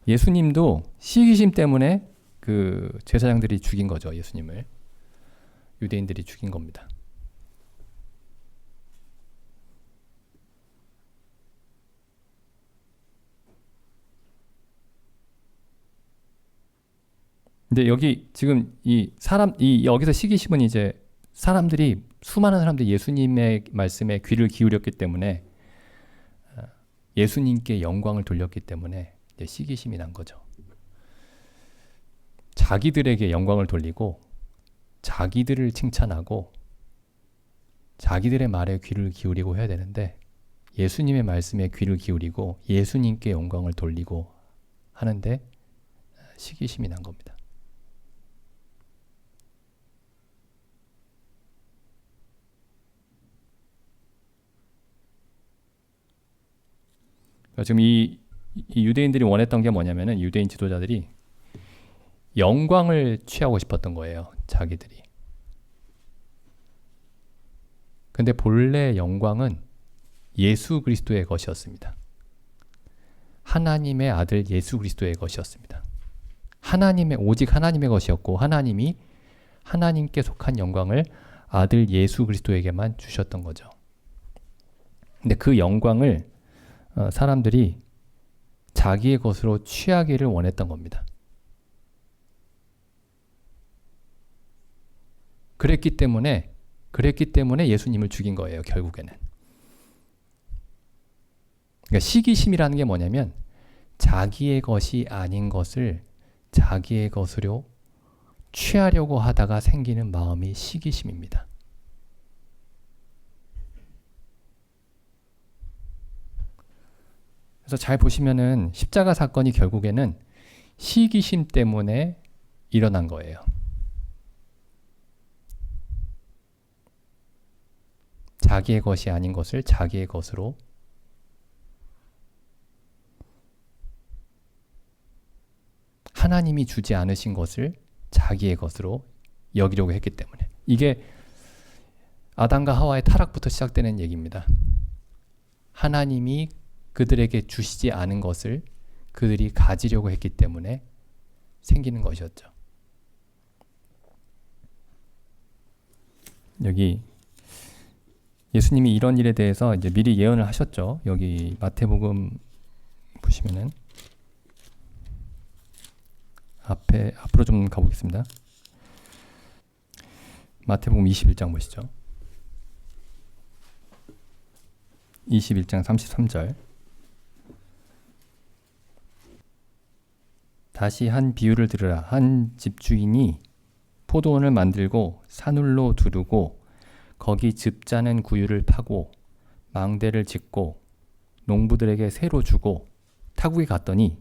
예수님도 시기심 때문에 그 제사장들이 죽인 거죠. 예수님을. 유대인들이 죽인 겁니다. 근데 여기 지금 여기서 시기심은 이제 수많은 사람들이 예수님의 말씀에 귀를 기울였기 때문에 예수님께 영광을 돌렸기 때문에 이제 시기심이 난 거죠. 자기들에게 영광을 돌리고 자기들을 칭찬하고 자기들의 말에 귀를 기울이고 해야 되는데 예수님의 말씀에 귀를 기울이고 예수님께 영광을 돌리고 하는데 시기심이 난 겁니다. 지금 이 유대인들이 원했던 게 뭐냐면은 유대인 지도자들이 영광을 취하고 싶었던 거예요. 자기들이. 근데 본래 영광은 예수 그리스도의 것이었습니다. 하나님의 아들 예수 그리스도의 것이었습니다. 오직 하나님의 것이었고 하나님이 하나님께 속한 영광을 아들 예수 그리스도에게만 주셨던 거죠. 근데 그 영광을 사람들이 자기의 것으로 취하기를 원했던 겁니다. 그랬기 때문에 예수님을 죽인 거예요. 결국에는. 그러니까 시기심이라는 게 뭐냐면 자기의 것이 아닌 것을 자기의 것으로 취하려고 하다가 생기는 마음이 시기심입니다. 그래서 잘 보시면은 십자가 사건이 결국에는 시기심 때문에 일어난 거예요. 자기의 것이 아닌 것을 자기의 것으로 하나님이 주지 않으신 것을 자기의 것으로 여기려고 했기 때문에 이게 아담과 하와의 타락부터 시작되는 얘기입니다. 하나님이 그들에게 주시지 않은 것을 그들이 가지려고 했기 때문에 생기는 것이었죠. 여기 예수님이 이런 일에 대해서 이제 미리 예언을 하셨죠. 여기 마태복음 보시면은 앞으로 좀 가보겠습니다. 마태복음 21장 보시죠. 21장 33절. 다시 한 비유를 들으라. 한 집주인이 포도원을 만들고 산울로 두르고 거기 즙자는 구유를 파고 망대를 짓고 농부들에게 새로 주고 타국에 갔더니,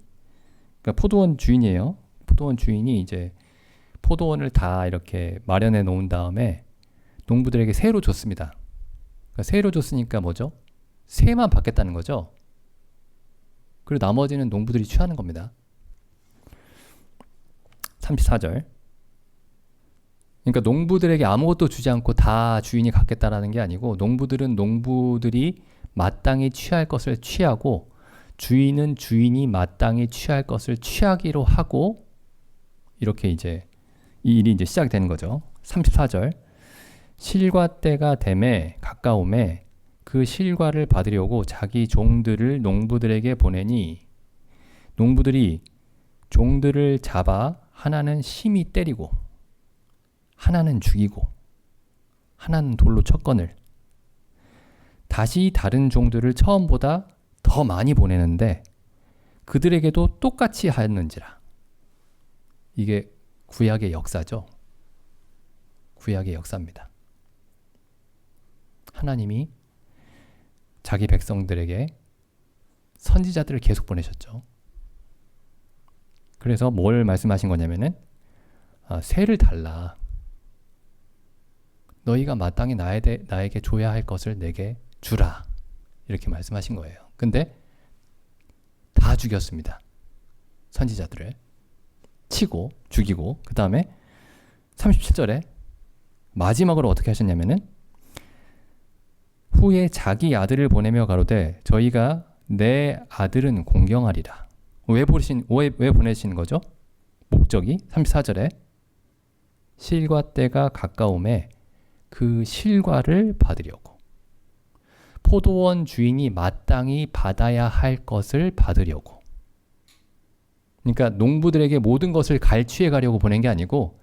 그러니까 포도원 주인이에요. 포도원 주인이 이제 포도원을 다 이렇게 마련해 놓은 다음에 농부들에게 새로 줬습니다. 그러니까 새로 줬으니까 뭐죠? 새만 받겠다는 거죠. 그리고 나머지는 농부들이 취하는 겁니다. 34절. 그러니까 농부들에게 아무것도 주지 않고 다 주인이 갖겠다라는 게 아니고 농부들은 농부들이 마땅히 취할 것을 취하고 주인은 주인이 마땅히 취할 것을 취하기로 하고 이렇게 이제 이 일이 이제 시작되는 거죠. 34절. 실과 때가 됨에 가까움에 그 실과를 받으려고 자기 종들을 농부들에게 보내니 농부들이 종들을 잡아 하나는 심히 때리고 하나는 죽이고 하나는 돌로 쳤거늘 다시 다른 종들을 처음보다 더 많이 보내는데 그들에게도 똑같이 하였는지라. 이게 구약의 역사죠. 구약의 역사입니다. 하나님이 자기 백성들에게 선지자들을 계속 보내셨죠. 그래서 뭘 말씀하신 거냐면은 새를 달라. 너희가 마땅히 나에게 줘야 할 것을 내게 주라. 이렇게 말씀하신 거예요. 근데 다 죽였습니다. 선지자들을 치고 죽이고 그 다음에 37절에 마지막으로 어떻게 하셨냐면은 후에 자기 아들을 보내며 가로되 저희가 내 아들은 공경하리라. 왜 보내시는 거죠? 목적이 34절에 실과 때가 가까움에 그 실과를 받으려고 포도원 주인이 마땅히 받아야 할 것을 받으려고. 그러니까 농부들에게 모든 것을 갈취해 가려고 보낸 게 아니고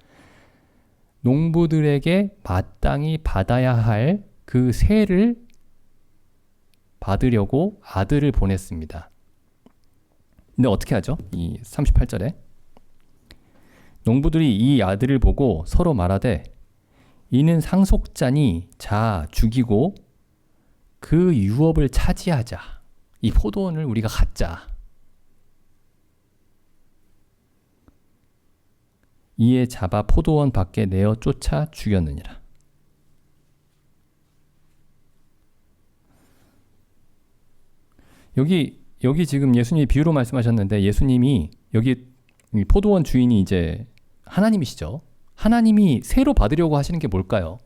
농부들에게 마땅히 받아야 할 그 세를 받으려고 아들을 보냈습니다. 근데 어떻게 하죠? 이 38절에 농부들이 이 아들을 보고 서로 말하되 이는 상속자니 자 죽이고 그 유업을 차지하자. 이 포도원을 우리가 갖자. 이에 잡아 포도원 밖에 내어 쫓아 죽였느니라. 여기 지금 예수님이 비유로 말씀하셨는데, 예수님이 여기 포도원 주인이 이제 하나님이시죠. 하나님이 새로 받으려고 하시는 게 뭘까요?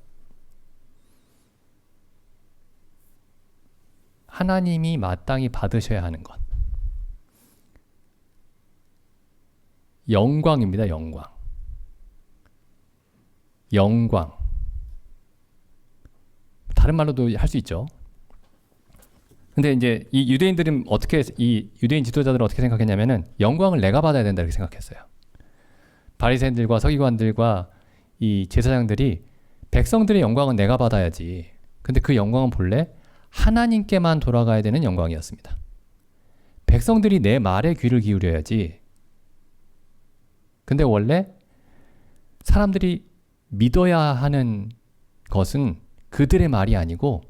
하나님이 마땅히 받으셔야 하는 것. 영광입니다. 영광. 영광. 다른 말로도 할 수 있죠. 근데 이제 이 유대인들은 이 유대인 지도자들은 어떻게 생각했냐면은 영광을 내가 받아야 된다 이렇게 생각했어요. 바리새인들과 서기관들과 이 제사장들이 백성들의 영광은 내가 받아야지. 근데 그 영광은 본래 하나님께만 돌아가야 되는 영광이었습니다. 백성들이 내 말에 귀를 기울여야지. 근데 원래 사람들이 믿어야 하는 것은 그들의 말이 아니고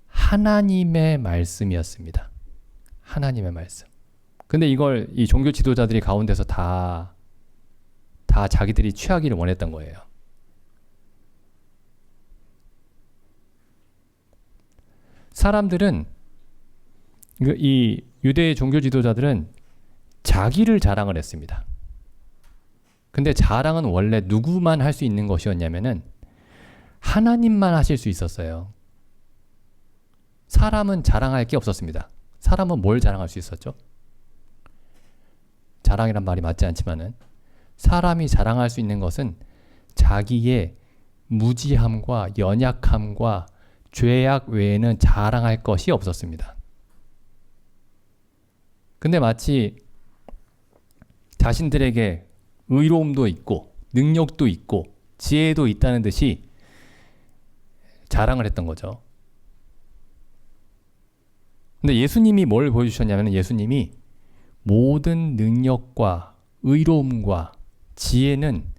하나님의 말씀이었습니다. 하나님의 말씀. 근데 이걸 이 종교 지도자들이 가운데서 다 자기들이 취하기를 원했던 거예요. 사람들은, 이 유대 종교 지도자들은 자기를 자랑을 했습니다. 근데 자랑은 원래 누구만 할 수 있는 것이었냐면은 하나님만 하실 수 있었어요. 사람은 자랑할 게 없었습니다. 사람은 뭘 자랑할 수 있었죠? 자랑이란 말이 맞지 않지만은 사람이 자랑할 수 있는 것은 자기의 무지함과 연약함과 죄악 외에는 자랑할 것이 없었습니다. 근데 마치 자신들에게 의로움도 있고 능력도 있고 지혜도 있다는 듯이 자랑을 했던 거죠. 근데 예수님이 뭘 보여주셨냐면, 예수님이 모든 능력과 의로움과 지혜는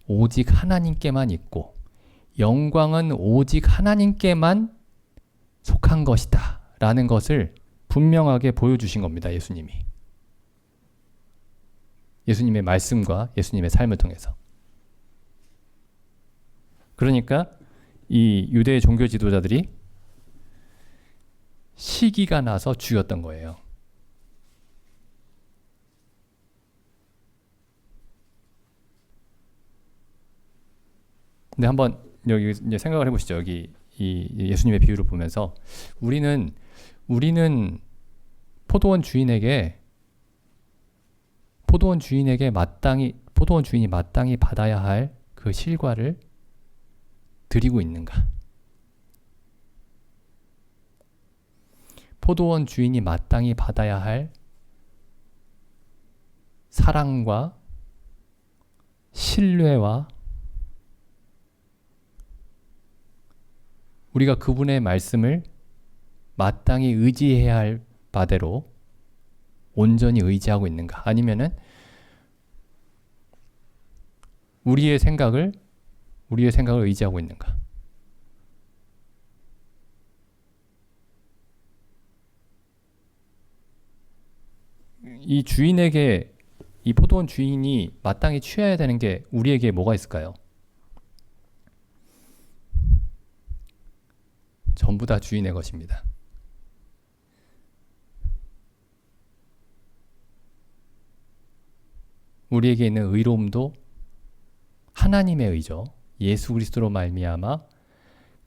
오직 하나님께만 있고 영광은 오직 하나님께만 속한 것이다 라는 것을 분명하게 보여주신 겁니다. 예수님의 말씀과 예수님의 삶을 통해서. 그러니까 이 유대 종교 지도자들이 시기가 나서 죽였던 거예요. 근데 한번 여기 이제 생각을 해보시죠. 여기 이 예수님의 비유를 보면서 우리는 포도원 주인이 마땅히 받아야 할 그 실과를 드리고 있는가? 포도원 주인이 마땅히 받아야 할 사랑과 신뢰와 우리가 그분의 말씀을 마땅히 의지해야 할 바대로 온전히 의지하고 있는가? 아니면은 우리의 생각을 의지하고 있는가? 이 포도원 주인이 마땅히 취해야 되는 게 우리에게 뭐가 있을까요? 전부 다 주인의 것입니다. 우리에게 있는 의로움도 하나님의 의죠. 예수 그리스도로 말미암아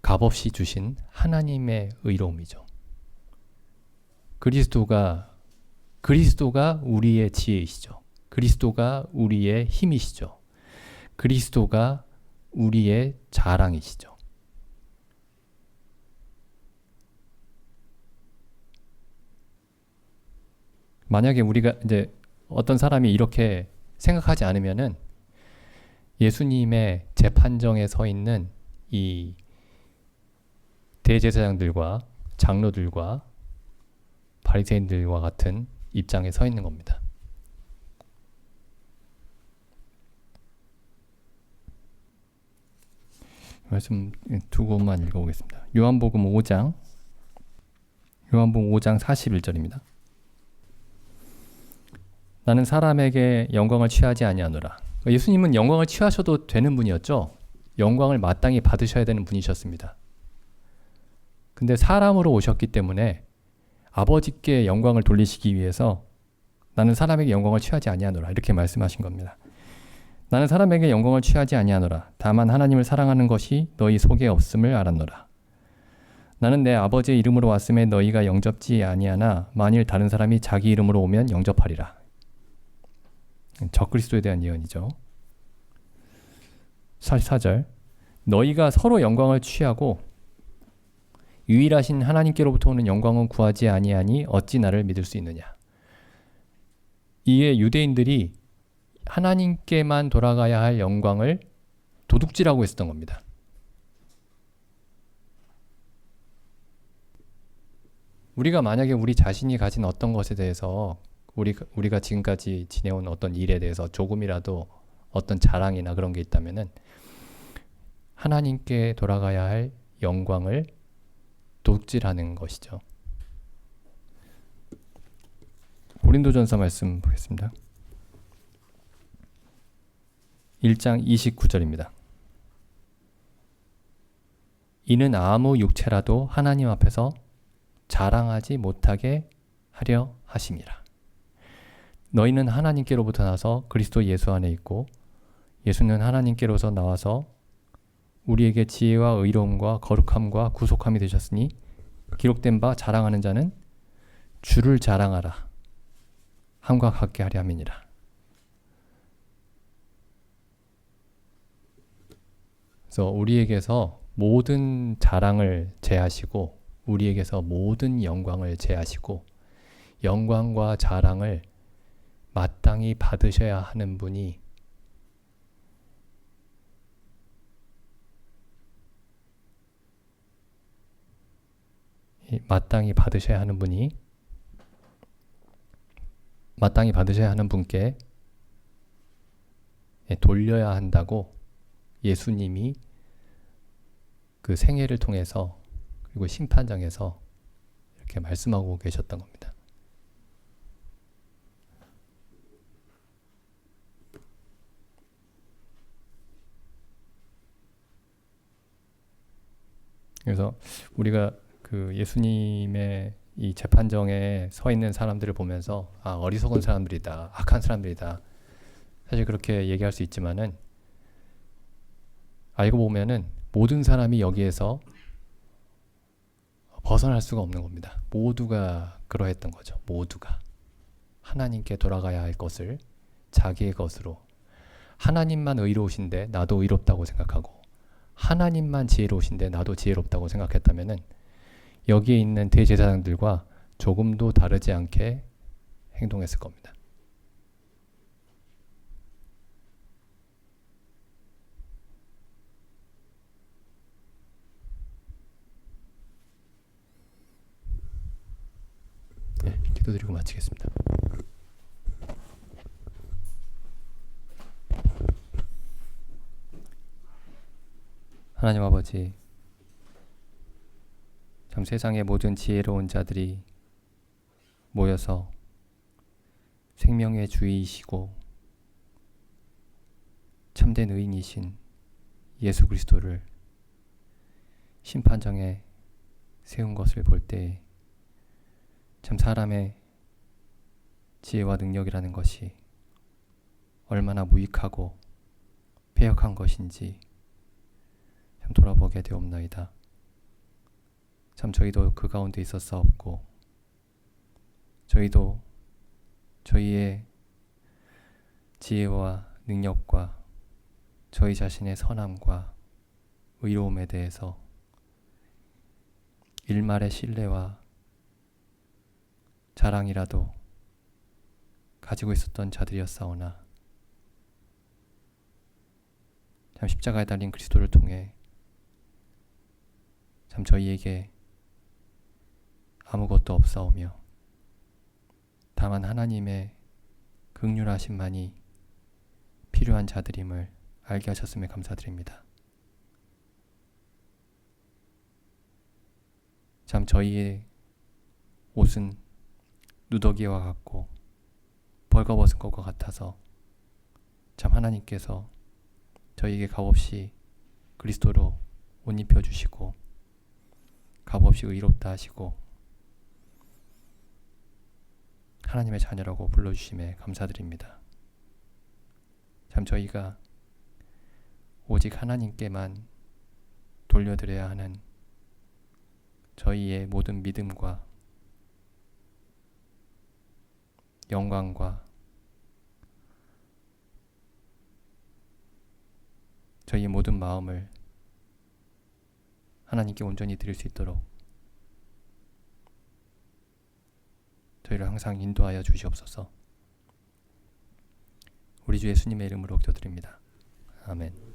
값없이 주신 하나님의 의로움이죠. 그리스도가 우리의 지혜이시죠. 그리스도가 우리의 힘이시죠. 그리스도가 우리의 자랑이시죠. 만약에 우리가 이제 어떤 사람이 이렇게 생각하지 않으면은 예수님의 재판정에 서 있는 이 대제사장들과 장로들과 바리새인들과 같은 입장에 서 있는 겁니다. 말씀 두 곳만 읽어보겠습니다. 요한복음 5장 41절입니다. 나는 사람에게 영광을 취하지 아니하노라. 예수님은 영광을 취하셔도 되는 분이었죠. 영광을 마땅히 받으셔야 되는 분이셨습니다. 근데 사람으로 오셨기 때문에 아버지께 영광을 돌리시기 위해서 나는 사람에게 영광을 취하지 아니하노라 이렇게 말씀하신 겁니다. 나는 사람에게 영광을 취하지 아니하노라. 다만 하나님을 사랑하는 것이 너희 속에 없음을 알았노라. 나는 내 아버지의 이름으로 왔음에 너희가 영접지 아니하나 만일 다른 사람이 자기 이름으로 오면 영접하리라. 적그리스도에 대한 예언이죠. 44절 너희가 서로 영광을 취하고 유일하신 하나님께로부터 오는 영광은 구하지 아니하니 어찌 나를 믿을 수 있느냐. 이에 유대인들이 하나님께만 돌아가야 할 영광을 도둑질하고 있었던 겁니다. 우리가 만약에 우리 자신이 가진 어떤 것에 대해서 우리가 지금까지 지내온 어떤 일에 대해서 조금이라도 어떤 자랑이나 그런 게 있다면은 하나님께 돌아가야 할 영광을 도둑질하는 것이죠. 고린도전서 말씀 보겠습니다. 1장 29절입니다. 이는 아무 육체라도 하나님 앞에서 자랑하지 못하게 하려 하심이라. 너희는 하나님께로부터 나서 그리스도 예수 안에 있고 예수는 하나님께로서 나와서 우리에게 지혜와 의로움과 거룩함과 구속함이 되셨으니 기록된 바 자랑하는 자는 주를 자랑하라 함과 같게 하려 함이니라. 그래서 우리에게서 모든 자랑을 제하시고 우리에게서 모든 영광을 제하시고 영광과 자랑을 마땅히 받으셔야 하는 분이 마땅히 받으셔야 하는 분께 돌려야 한다고 예수님이 그 생애를 통해서 그리고 심판장에서 이렇게 말씀하고 계셨던 겁니다. 그래서 우리가 그 예수님의 이 재판정에 서 있는 사람들을 보면서 어리석은 사람들이다, 악한 사람들이다. 사실 그렇게 얘기할 수 있지만은 알고 보면은 모든 사람이 여기에서 벗어날 수가 없는 겁니다. 모두가 그러했던 거죠. 모두가 하나님께 돌아가야 할 것을 자기의 것으로 하나님만 의로우신데 나도 의롭다고 생각하고 하나님만 지혜로우신데 나도 지혜롭다고 생각했다면은 여기에 있는 대제사장들과 조금도 다르지 않게 행동했을 겁니다. 네, 기도드리고 마치겠습니다. 하나님 아버지, 참 세상의 모든 지혜로운 자들이 모여서 생명의 주이시고 참된 의인이신 예수 그리스도를 심판장에 세운 것을 볼 때 참 사람의 지혜와 능력이라는 것이 얼마나 무익하고 패역한 것인지 참 돌아보게 되옵나이다. 참 저희도 그 가운데 있었사옵고 저희도 저희의 지혜와 능력과 저희 자신의 선함과 의로움에 대해서 일말의 신뢰와 자랑이라도 가지고 있었던 자들이었사오나 참 십자가에 달린 그리스도를 통해 참 저희에게 아무것도 없사오며 다만 하나님의 긍휼하심만이 필요한 자들임을 알게 하셨음에 감사드립니다. 참 저희의 옷은 누더기와 같고 벌거벗은 것과 같아서 참 하나님께서 저희에게 값없이 그리스도로 옷 입혀주시고 값없이 의롭다 하시고 하나님의 자녀라고 불러주심에 감사드립니다. 참 저희가 오직 하나님께만 돌려드려야 하는 저희의 모든 믿음과 영광과 저희의 모든 마음을 하나님께 온전히 드릴 수 있도록 저희를 항상 인도하여 주시옵소서. 우리 주 예수님의 이름으로 기도드립니다. 아멘.